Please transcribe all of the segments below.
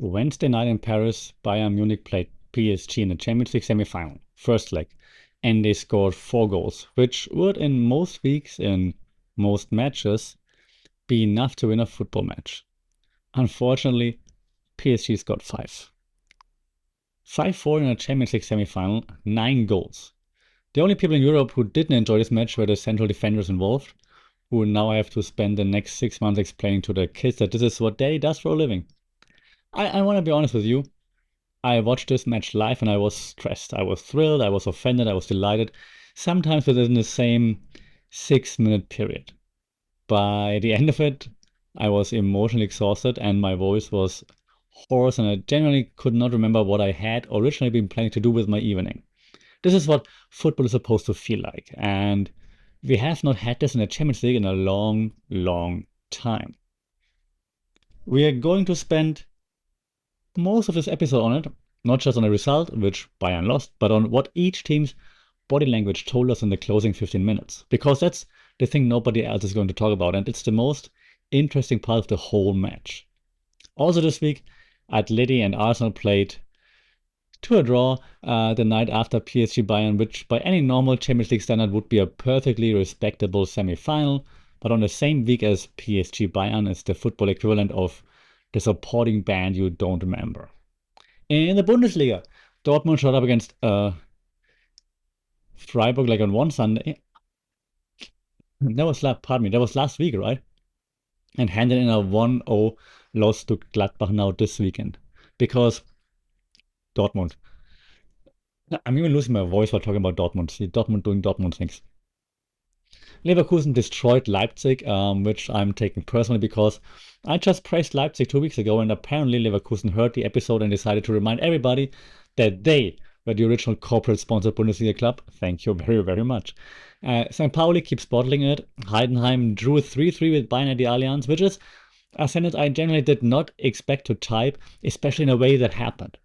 Wednesday night in Paris, Bayern Munich played PSG in the Champions League semi-final, first leg, and they scored 4 goals, which would in most weeks, in most matches, be enough to win a football match. Unfortunately, PSG scored 5. 5-4 in a Champions League semi-final, 9 goals. The only people in Europe who didn't enjoy this match were the central defenders involved, who now have to spend the next 6 months explaining to their kids that this is what daddy does for a living. I want to be honest with you. I watched this match live and I was stressed. I was thrilled, I was offended, I was delighted, sometimes within the same 6-minute period. By the end of it, I was emotionally exhausted and my voice was hoarse, and I genuinely could not remember what I had originally been planning to do with my evening. This is what football is supposed to feel like, and we have not had this in the Champions League in a long, long time. We are going to spend most of this episode on it, not just on the result, which Bayern lost, but on what each team's body language told us in the closing 15 minutes. Because that's the thing nobody else is going to talk about, and it's the most interesting part of the whole match. Also this week, Atleti and Arsenal played to a draw the night after PSG Bayern, which by any normal Champions League standard would be a perfectly respectable semi-final, but on the same week as PSG Bayern is the football equivalent of the supporting band you don't remember. In the Bundesliga, Dortmund showed up against Freiburg like on one Sunday. That was last week, right? And handed in a 1-0 loss to Gladbach now this weekend. Because Dortmund. I'm even losing my voice while talking about Dortmund. See, Dortmund doing Dortmund things. Leverkusen destroyed Leipzig, which I'm taking personally because I just praised Leipzig 2 weeks ago, and apparently Leverkusen heard the episode and decided to remind everybody that they were the original corporate-sponsored Bundesliga club. Thank you very, very much. St. Pauli keeps bottling it. Heidenheim drew 3-3 with Bayern at the Allianz, which is a sentence I generally did not expect to type, especially in a way that happened.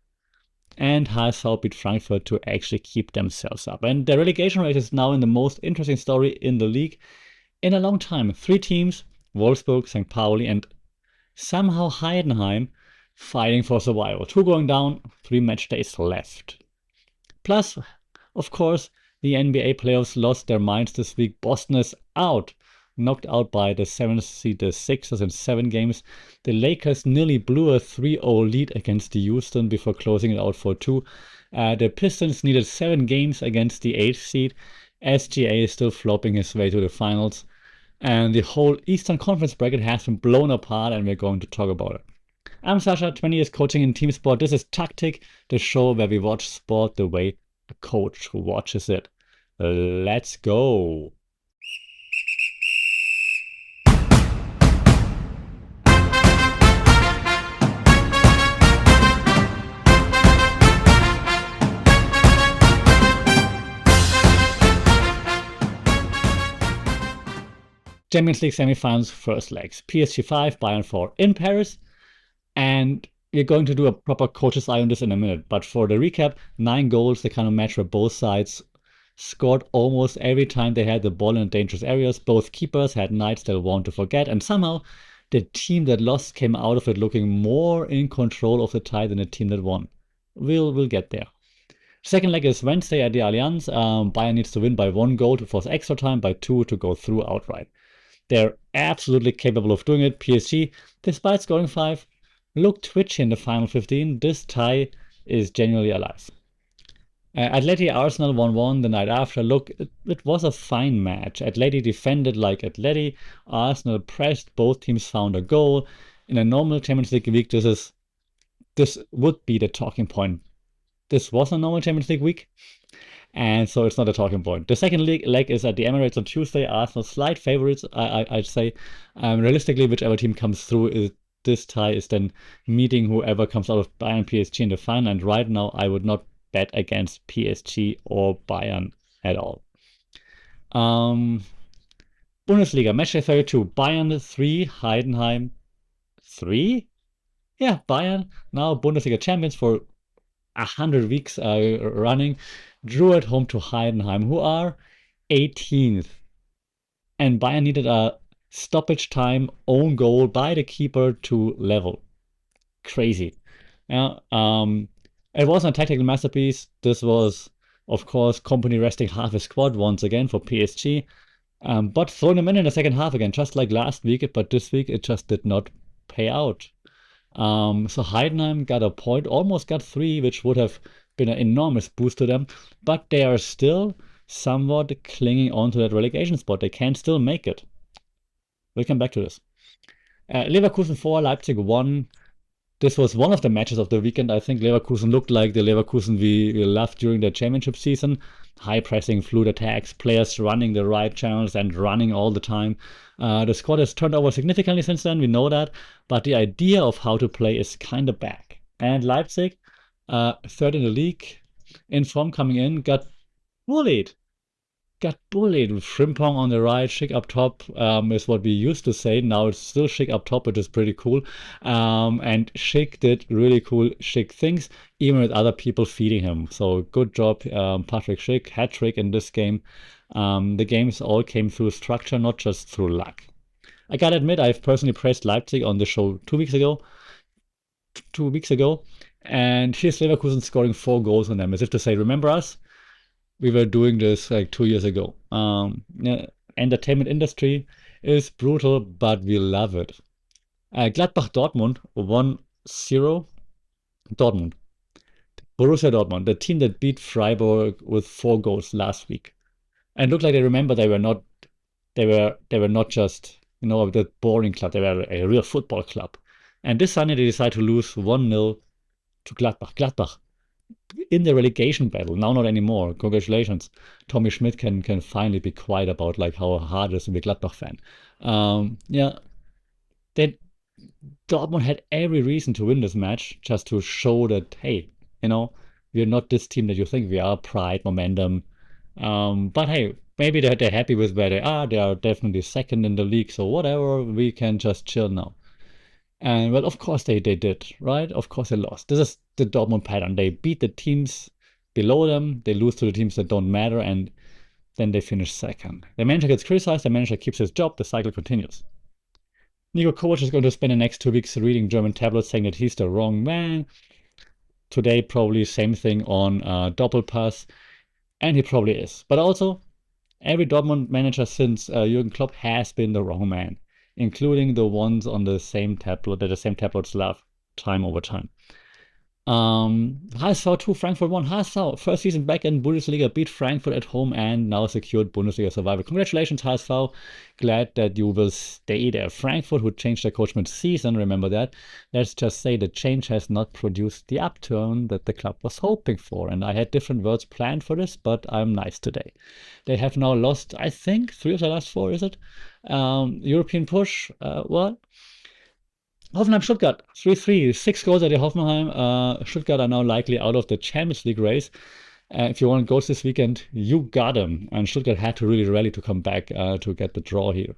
And HSV beat Frankfurt to actually keep themselves up. And the relegation race is now in the most interesting story in the league in a long time. 3 teams, Wolfsburg, St. Pauli, and somehow Heidenheim fighting for survival. 2 going down, 3 match days left. Plus, of course, the NBA playoffs lost their minds this week. Boston is out, knocked out by the 7th seed, the Sixers, in 7 games. The Lakers nearly blew a 3-0 lead against the Houston before closing it out for 2. The Pistons needed 7 games against the 8th seed. SGA is still flopping his way to the finals. And the whole Eastern Conference bracket has been blown apart, and we're going to talk about it. I'm Sasha, 20 years coaching in team sport. This is Tactic, the show where we watch sport the way a coach who watches it. Let's go. Champions League semi-finals, first legs. PSG 5, Bayern 4 in Paris. And we're going to do a proper coach's eye on this in a minute. But for the recap, 9 goals, the kind of match where both sides scored almost every time they had the ball in dangerous areas. Both keepers had nights they'll want to forget. And somehow, the team that lost came out of it looking more in control of the tie than the team that won. We'll get there. Second leg is Wednesday at the Allianz. Bayern needs to win by 1 goal to force extra time, by 2 to go through outright. They're absolutely capable of doing it. PSG, despite scoring 5, looked twitchy in the final 15. This tie is genuinely alive. Atleti Arsenal 1-1 the night after. Look, it was a fine match. Atleti defended like Atleti. Arsenal pressed. Both teams found a goal. In a normal Champions League week, this would be the talking point. This was a normal Champions League week, and so it's not a talking point. The second leg is at the Emirates on Tuesday. Arsenal slight favorites, I'd say. Realistically, whichever team comes through, this tie is then meeting whoever comes out of Bayern PSG in the final. And right now, I would not bet against PSG or Bayern at all. Bundesliga, matchday 32. Bayern 3, Heidenheim 3? Yeah, Bayern, now Bundesliga champions for 100 weeks running, drew at home to Heidenheim, who are 18th. And Bayern needed a stoppage time own goal by the keeper to level. Crazy. Yeah, it wasn't a tactical masterpiece. This was, of course, Kompany resting half his squad once again for PSG, but throwing him in the second half again, just like last week. But this week it just did not pay out. So Heidenheim got a point, almost got three, which would have been an enormous boost to them. But they are still somewhat clinging on to that relegation spot. They can still make it. We'll come back to this. Leverkusen 4, Leipzig 1. This was one of the matches of the weekend. I think Leverkusen looked like the Leverkusen we loved during the championship season. High pressing, fluid attacks, players running the right channels and running all the time. The squad has turned over significantly since then, we know that, but the idea of how to play is kind of back. And Leipzig, third in the league, in form coming in, bullied bullied. Frimpong on the right, Schick up top is what we used to say. Now it's still Schick up top, which is pretty cool. And Schick did really cool Schick things, even with other people feeding him. So good job, Patrick Schick, hat trick in this game. The games all came through structure, not just through luck. I gotta admit, I've personally praised Leipzig on the show 2 weeks ago. 2 weeks ago, and here's Leverkusen scoring 4 goals on them, as if to say, "Remember us? We were doing this like 2 years ago." Yeah, entertainment industry is brutal, but we love it. Gladbach Dortmund 1-0. Dortmund. Borussia Dortmund, the team that beat Freiburg with 4 goals last week. And looked like they remember they were not just, the boring club, they were a real football club. And this Sunday they decide to lose 1-0 to Gladbach. Gladbach in the relegation battle. Now not anymore. Congratulations. Tommy Schmidt can finally be quiet about like how hard it is to be a Gladbach fan. Yeah, they Dortmund had every reason to win this match, just to show that, hey, we're not this team that you think we are. Pride, momentum. But hey, maybe they're happy with where they are. They are definitely second in the league, so whatever. We can just chill now. And well, of course they did, right? Of course they lost. This is the Dortmund pattern. They beat the teams below them, they lose to the teams that don't matter, and then they finish second. The manager gets criticized, the manager keeps his job, the cycle continues. Niko Kovac is going to spend the next 2 weeks reading German tablets saying that he's the wrong man. Today, probably same thing on Doppelpass, and he probably is. But also, every Dortmund manager since Jurgen Klopp has been the wrong man, including the ones on the same tablet that the same tablets love time over time. HSV 2, Frankfurt 1. HSV, first season back in Bundesliga, beat Frankfurt at home and now secured Bundesliga survival. Congratulations, HSV. Glad that you will stay there. Frankfurt, who changed their coach mid-season, remember that. Let's just say the change has not produced the upturn that the club was hoping for. And I had different words planned for this, but I'm nice today. They have now lost, I think, 3 of the last 4, is it? European push, what? Hoffenheim Stuttgart 3-3, 6 goals at the Hoffenheim. Stuttgart are now likely out of the Champions League race. If you want goals this weekend, you got them. And Stuttgart had to really rally to come back to get the draw here.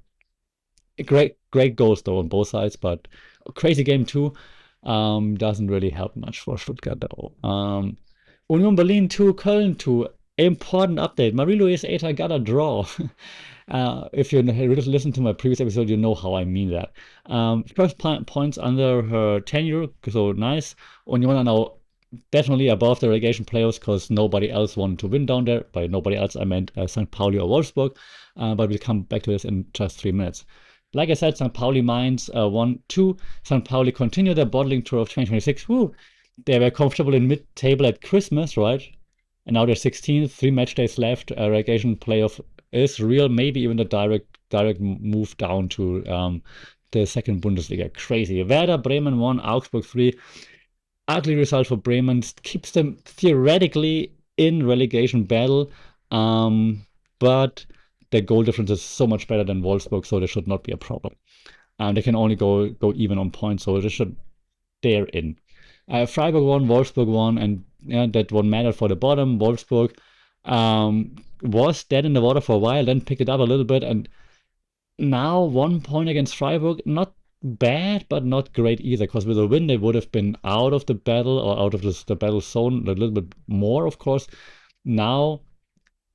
Great goals though on both sides, but a crazy game too. Doesn't really help much for Stuttgart though. Union Berlin 2, Köln 2. Important update. Marie-Louise Eta got a draw. If you listen to my previous episode, you know how I mean that. First points under her tenure, so nice. Union are now definitely above the relegation playoffs because nobody else wanted to win down there. By nobody else, I meant St. Pauli or Wolfsburg. But we'll come back to this in just 3 minutes. Like I said, St. Pauli Mainz 1-2. St. Pauli continue their bottling tour of 2026. Woo! They were comfortable in mid-table at Christmas, right? And now they're 16th, 3 match days left. Relegation playoff is real, maybe even a direct move down to the second Bundesliga. Crazy. Werder Bremen 1, Augsburg 3. Ugly result for Bremen. Keeps them theoretically in relegation battle, but their goal difference is so much better than Wolfsburg, so there should not be a problem. They can only go even on points, so they're in. Freiburg 1, Wolfsburg 1, and that one mattered for the bottom. Wolfsburg was dead in the water for a while, then picked it up a little bit, and now 1 point against Freiburg. Not bad, but not great either, because with a win they would have been out of the battle, or out of the battle zone a little bit more, of course. Now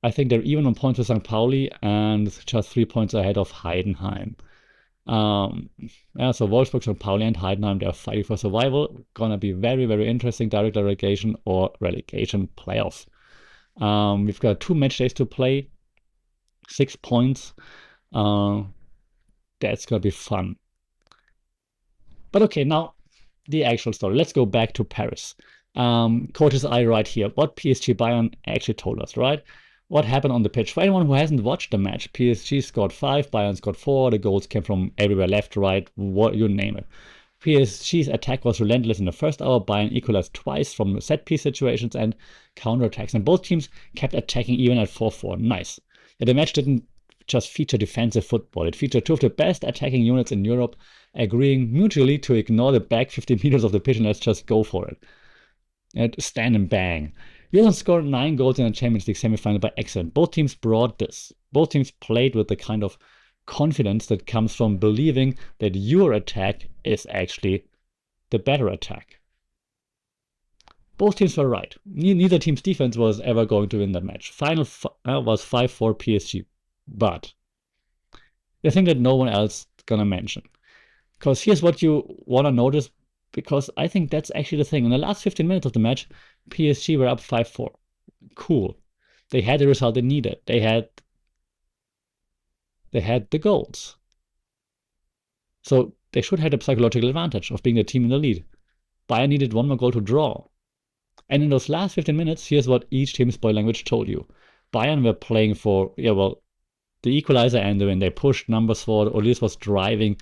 I think they're even on points with St. Pauli and just 3 points ahead of Heidenheim. Yeah, so Wolfsburg, St. Pauli, and Heidenheim, they're fighting for survival. Gonna be very, very interesting, direct relegation or relegation playoffs. We've got 2 match days to play, 6 points. Uh, that's gonna be fun. But okay, now the actual story. Let's go back to Paris. Coach's eye right here. What PSG Bayern actually told us, right? What happened on the pitch? For anyone who hasn't watched the match, PSG scored 5, Bayern scored 4. The goals came from everywhere, left, right, what you name it. PSG's attack was relentless in the first hour. Bayern equalized twice from set piece situations and counterattacks, and both teams kept attacking even at 4-4. Nice. Yeah, the match didn't just feature defensive football. It featured two of the best attacking units in Europe agreeing mutually to ignore the back 50 meters of the pitch and let's just go for it. And stand and bang. Milan scored 9 goals in the Champions League semi-final by accident. Both teams brought this. Both teams played with the kind of confidence that comes from believing that your attack is actually the better attack. Both teams were right. Neither team's defense was ever going to win that match. Final was 5-4 PSG. But the thing that no one else is gonna mention. Because here's what you want to notice, because I think that's actually the thing. In the last 15 minutes of the match, PSG were up 5-4. Cool. They had the result they needed. They had the goals. So they should have the psychological advantage of being the team in the lead. Bayern needed one more goal to draw. And in those last 15 minutes, here's what each team's body language told you. Bayern were playing for, the equalizer and the win. They pushed numbers forward. Olise was driving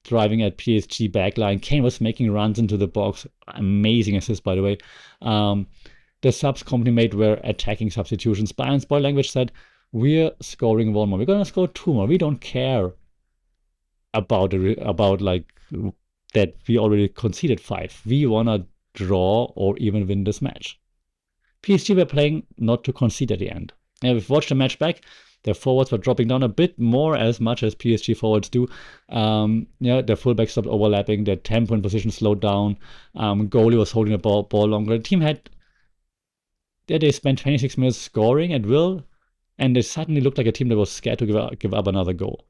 at PSG backline. Kane was making runs into the box. Amazing assist, by the way. The subs Kompany made were attacking substitutions. Bayern's body language said, we're scoring 1 more. We're going to score 2 more. We don't care about that we already conceded 5. We want to draw or even win this match. PSG were playing not to concede at the end. And we've watched the match back. Their forwards were dropping down a bit more, as much as PSG forwards do. Their fullbacks stopped overlapping. Their tempo and position slowed down. Goalie was holding the ball longer. The team they spent 26 minutes scoring at will, and they suddenly looked like a team that was scared to give up another goal.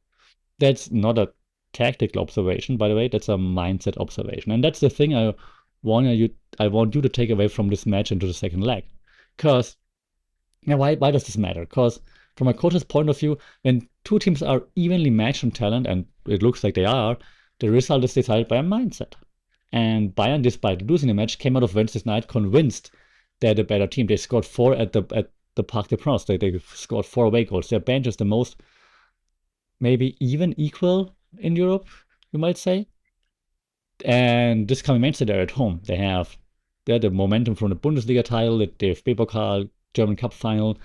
That's not a tactical observation, by the way. That's a mindset observation, and that's the thing I want you to take away from this match into the second leg. Because why does this matter? Because from a coach's point of view, when two teams are evenly matched in talent, and it looks like they are, the result is decided by a mindset. And Bayern, despite losing the match, came out of Wednesday night convinced they're the better team. They scored 4 at the Parc des Princes. They scored 4 away goals. Their bench is the most, maybe even equal in Europe, you might say. And this coming Wednesday, they're at home. They have the momentum from the Bundesliga title, the DFB Pokal, German Cup final,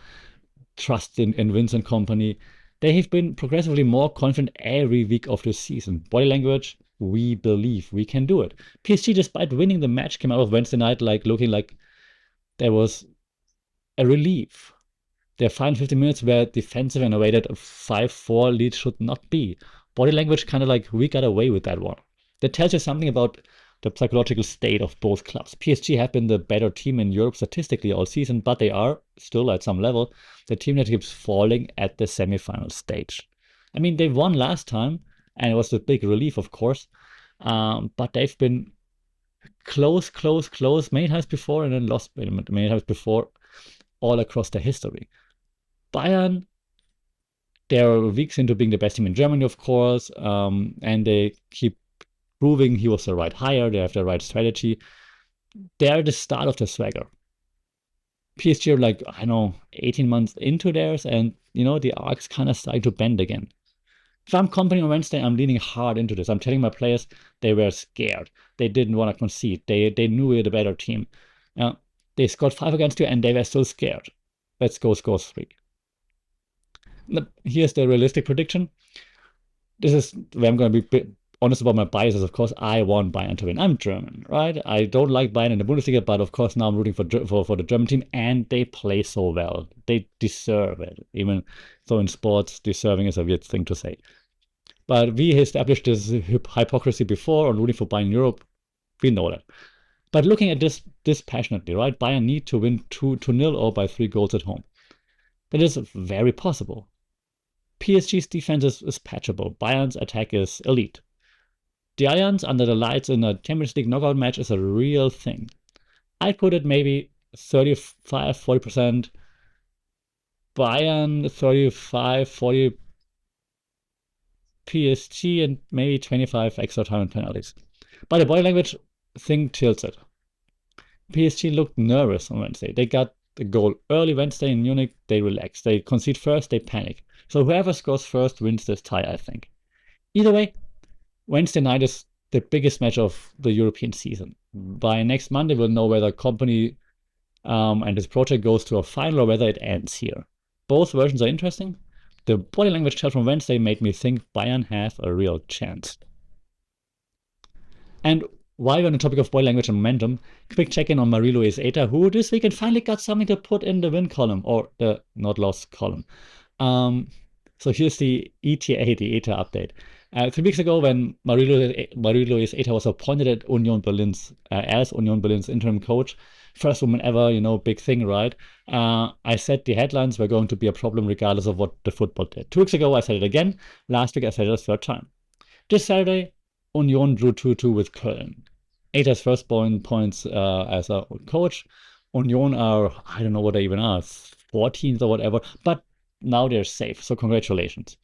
trust in Vincent Kompany. They have been progressively more confident every week of the season. Body language, we believe we can do it. PSG, despite winning the match, came out of Wednesday night looking like there was a relief. Their final 50 minutes were defensive in a way that a 5-4 lead should not be. Body language kind of like, we got away with that one. That tells you something about the psychological state of both clubs. PSG have been the better team in Europe statistically all season, but they are still at some level the team that keeps falling at the semi-final stage. I mean, they won last time, and it was a big relief, of course, but they've been close many times before, and then lost many times before, all across their history. Bayern, they're weeks into being the best team in Germany, of course, and they keep proving he was the right hire. They have the right strategy. They're the start of the swagger. PSG are 18 months into theirs, and the arc's kind of starting to bend again. If I'm Kompany on Wednesday, I'm leaning hard into this. I'm telling my players they were scared. They didn't want to concede. They knew we were the better team. They scored 5 against you, and they were still scared. Let's go score 3. Here's the realistic prediction. This is where I'm going to be honest about my biases. Of course, I want Bayern to win. I'm German, right? I don't like Bayern in the Bundesliga, but of course now I'm rooting for the German team, and they play so well. They deserve it. Even though in sports, deserving is a weird thing to say. But we established this hypocrisy before on rooting for Bayern in Europe. We know that. But looking at this passionately, right? Bayern need to win 2-0 or by 3 goals at home. That is very possible. PSG's defense is patchable. Bayern's attack is elite. The Irons under the lights in a Champions League knockout match is a real thing. I'd put it maybe 35-40% Bayern, 35-40 PSG, and maybe 25 extra time and penalties. But the body language thing tilts it. PSG looked nervous on Wednesday. They got the goal early Wednesday in Munich. They relax. They concede first. They panic. So whoever scores first wins this tie, I think. Either way, Wednesday night is the biggest match of the European season. By next Monday, we'll know whether Kompany and his project goes to a final or whether it ends here. Both versions are interesting. The body language chat from Wednesday made me think Bayern have a real chance. And while we're on the topic of body language and momentum, quick check-in on Marie-Louise Eta, who this weekend finally got something to put in the win column, or the not lost column. So here's the ETA, the ETA update. 3 weeks ago, when Marie-Louise Eta was appointed at Union Berlin's as Union Berlin's interim coach, first woman ever, big thing, right? I said the headlines were going to be a problem regardless of what the football did. 2 weeks ago, I said it again. Last week, I said it a third time. This Saturday, Union drew 2-2 with Köln. Eta's first points as a coach. Union are, I don't know what they even are, 14th or whatever, but now they're safe, so congratulations.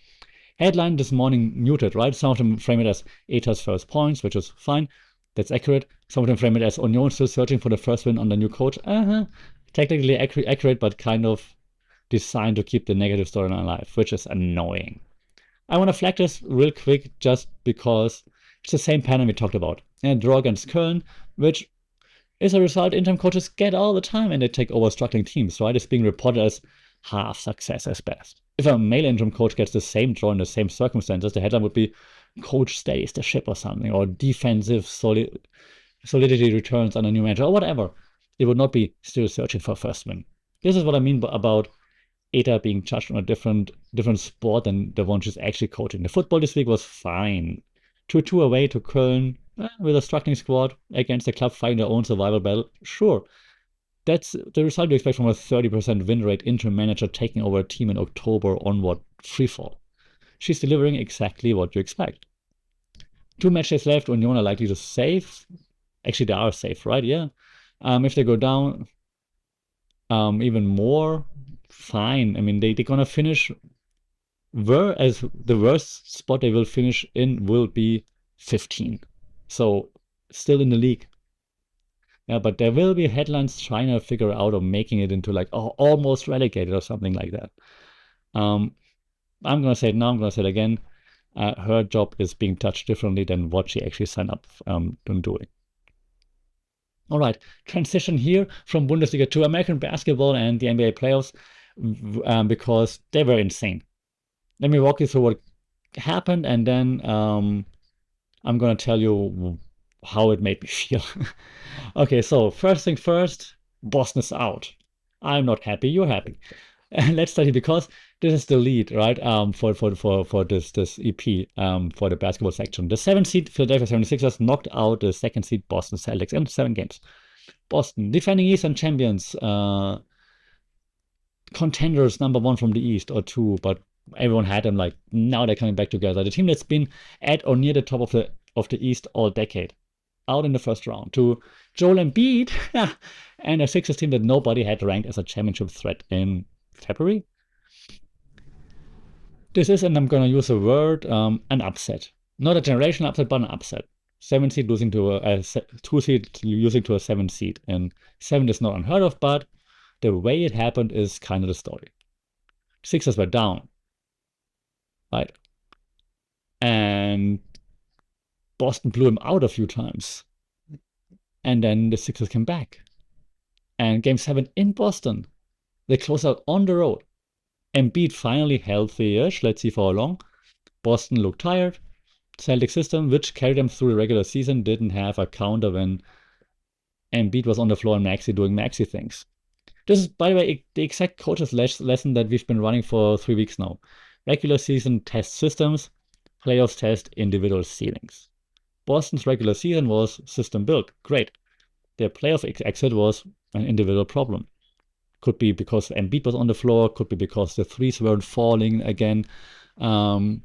Headline this morning muted, right? Some of them frame it as Eta's first points, which is fine. That's accurate. Some of them frame it as Union still searching for the first win under new coach. Technically accurate, but kind of designed to keep the negative storyline alive, which is annoying. I want to flag this real quick just because it's the same pattern we talked about. And draw against Köln, which is a result interim coaches get all the time and they take over struggling teams, right? It's being reported as half success as best. If a male interim coach gets the same draw in the same circumstances, the headline would be coach stays the ship or something, or defensive solidity returns on a new manager, or whatever. It would not be still searching for first win. This is what I mean about Eta being judged on a different sport than the one she's actually coaching. The football this week was fine. 2-2 away to Köln with a struggling squad against the club fighting their own survival battle. Sure, that's the result you expect from a 30% win rate interim manager taking over a team in October onward freefall. She's delivering exactly what you expect. 2 matches left, Union are likely to save. Actually, they are safe, right? Yeah. If they go down even more, fine. I mean, they're going to finish as the worst spot they will finish in will be 15. So still in the league. Yeah, but there will be headlines trying to figure out or making it into like, oh, almost relegated or something like that. I'm going to say it now, I'm going to say it again. Her job is being touched differently than what she actually signed up doing. All right, transition here from Bundesliga to American basketball and the NBA playoffs because they were insane. Let me walk you through what happened, and then I'm going to tell you how it made me feel. Okay, so first thing first, Boston is out. I'm not happy, you're happy. And let's study because this is the lead, right? For this EP for the basketball section. The 7th seed Philadelphia 76ers knocked out the 2nd seed Boston Celtics in 7 games. Boston, defending Eastern champions, contenders number 1 from the East or 2, but everyone had them like now they're coming back together. The team that's been at or near the top of the East all decade, out in the first round to Joel Embiid and a Sixers team that nobody had ranked as a championship threat in February. This is, and I'm going to use a word, an upset. Not a generational upset, but an upset. 7 seed losing to a 2 seed losing to a 7 seed. And 7 is not unheard of, but the way it happened is kind of the story. Sixers were down, right? And Boston blew him out a few times. And then the Sixers came back. And game 7 in Boston, they closed out on the road. Embiid finally healthy-ish. Let's see for how long. Boston looked tired. Celtic system, which carried them through the regular season, didn't have a counter when Embiid was on the floor and Maxey doing Maxey things. This is, by the way, the exact coach's lesson that we've been running for 3 weeks now. Regular season test systems, playoffs test individual ceilings. Boston's regular season was system built. Great. Their playoff exit was an individual problem. Could be because Embiid was on the floor, could be because the threes weren't falling again. Um,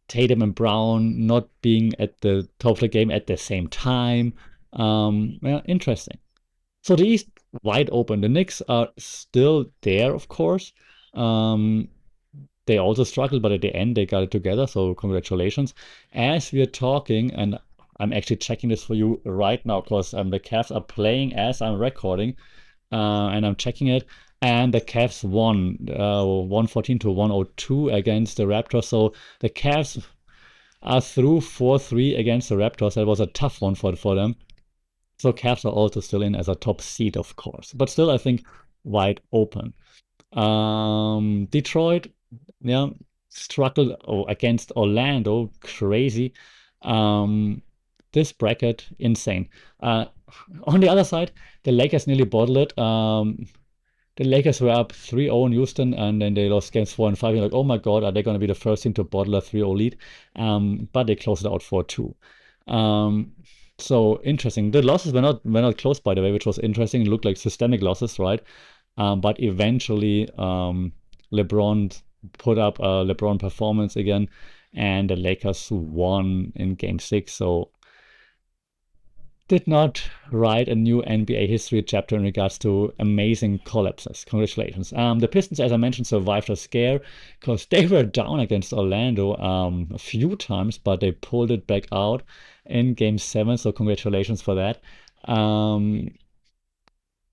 Tatum and Brown not being at the top of the game at the same time. Yeah, interesting. So the East wide open. The Knicks are still there, of course. Um, they also struggled, but at the end they got it together. So congratulations. As we are talking, and I'm actually checking this for you right now because the Cavs are playing as I'm recording, and I'm checking it. And the Cavs won 114 to 102 against the Raptors. So the Cavs are through 4-3 against the Raptors. That was a tough one for them. So Cavs are also still in as a top seed, of course, but still, I think, wide open. Detroit, yeah, struggled against Orlando, crazy. Um, this bracket, insane. Uh, on the other side, the Lakers nearly bottled it. The Lakers were up 3-0 in Houston, and then they lost games 4 and 5. You're like, oh my God, are they going to be the first team to bottle a 3-0 lead? But they closed it out 4-2. Um, so interesting. The losses were not close, by the way, which was interesting. It looked like systemic losses, right? But eventually, LeBron put up a LeBron performance again, and the Lakers won in Game 6. So did not write a new NBA history chapter in regards to amazing collapses. Congratulations. The Pistons, as I mentioned, survived a scare because they were down against Orlando a few times, but they pulled it back out in Game 7. So congratulations for that. Um,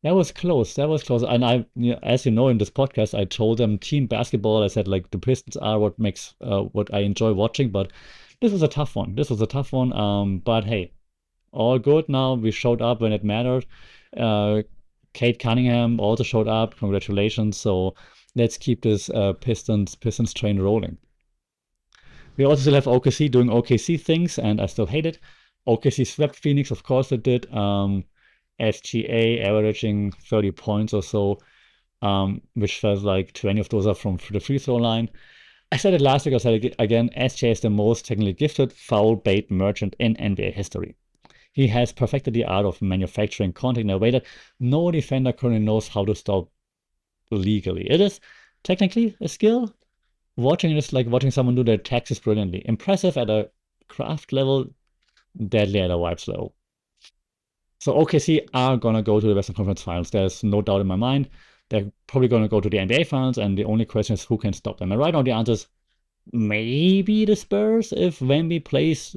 that was close. That was close. And as you know, in this podcast, I told them team basketball. I said like the Pistons are what makes what I enjoy watching. But this was a tough one. This was a tough one. But hey, all good now. We showed up when it mattered. Uh, Kate Cunningham also showed up. Congratulations. So let's keep this Pistons train rolling. We also still have OKC doing OKC things, and I still hate it. OKC swept Phoenix, of course it did. SGA averaging 30 points or so, which felt like 20 of those are from the free throw line. I said it last week, I said it again, SGA is the most technically gifted foul bait merchant in NBA history. He has perfected the art of manufacturing content in a way that no defender currently knows how to stop legally. It is technically a skill. Watching it is like watching someone do their taxes brilliantly. Impressive at a craft level, deadly at a vibes level. So OKC are gonna go to the Western Conference Finals. There's no doubt in my mind. They're probably gonna go to the NBA Finals, and the only question is who can stop them. And right now the answer is maybe the Spurs if Wemby plays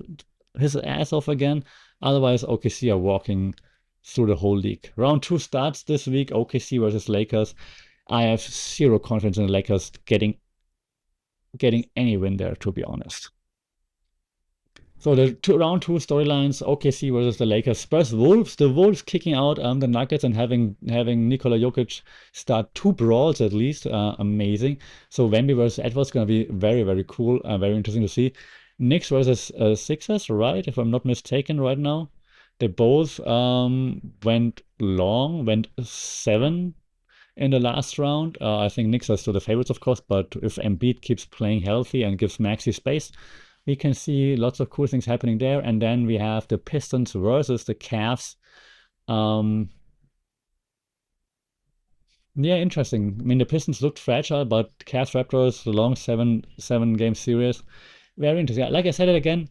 his ass off again. Otherwise, OKC are walking through the whole league. Round 2 starts this week. OKC versus Lakers. I have zero confidence in the Lakers getting any win there, to be honest. So the round 2 storylines: OKC versus the Lakers. Spurs Wolves. The Wolves kicking out the Nuggets and having Nikola Jokic start 2 brawls at least. Amazing. So Wemby versus Edwards gonna be very, very cool. Very interesting to see. Knicks versus Sixers, right? If I'm not mistaken, right now. They both went 7 in the last round. I think Knicks are still the favorites, of course, but if Embiid keeps playing healthy and gives Maxi space, we can see lots of cool things happening there. And then we have the Pistons versus the Cavs. Yeah, interesting. I mean, the Pistons looked fragile, but Cavs Raptors, the long seven game series, very interesting. Like I said it again,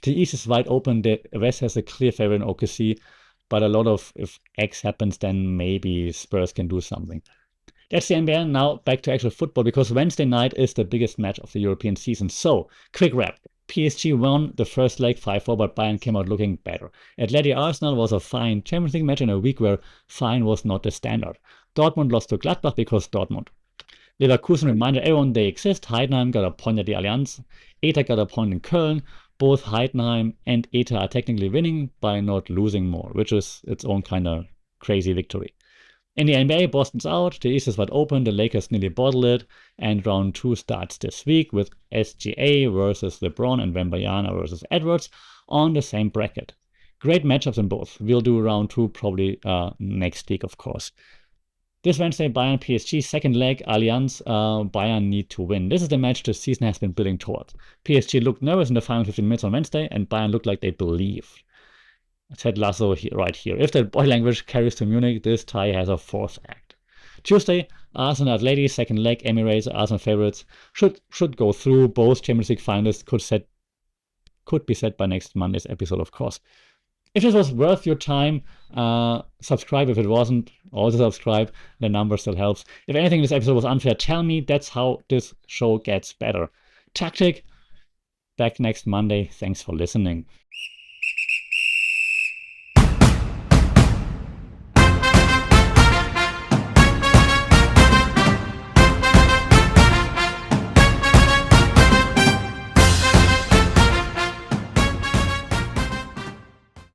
the East is wide open. The West has a clear favorite in OKC, but a lot of if X happens, then maybe Spurs can do something. That's the NBA. Now back to actual football because Wednesday night is the biggest match of the European season. So, quick wrap. PSG won the first leg 5-4, but Bayern came out looking better. Atleti Arsenal was a fine Champions League match in a week where fine was not the standard. Dortmund lost to Gladbach because Dortmund. Leverkusen reminded everyone they exist. Heidenheim got a point at the Allianz. ETA got a point in Köln. Both Heidenheim and ETA are technically winning by not losing more, which is its own kind of crazy victory. In the NBA, Boston's out, the East is wide open, the Lakers nearly bottled it, and round 2 starts this week with SGA versus LeBron and Wembanyama versus Edwards on the same bracket. Great matchups in both. We'll do round 2 probably next week, of course. This Wednesday, Bayern-PSG, second leg, Allianz, Bayern need to win. This is the match the season has been building towards. PSG looked nervous in the final 15 minutes on Wednesday, and Bayern looked like they believed. Ted Lasso right here. If that body language carries to Munich, this tie has a fourth act. Tuesday, Arsenal Atleti, second leg, Emirates, Arsenal favorites. Should go through. Both Champions League finalists could be set by next Monday's episode, of course. If this was worth your time, subscribe. If it wasn't, also subscribe. The number still helps. If anything in this episode was unfair, tell me. That's how this show gets better. Tactic, back next Monday. Thanks for listening.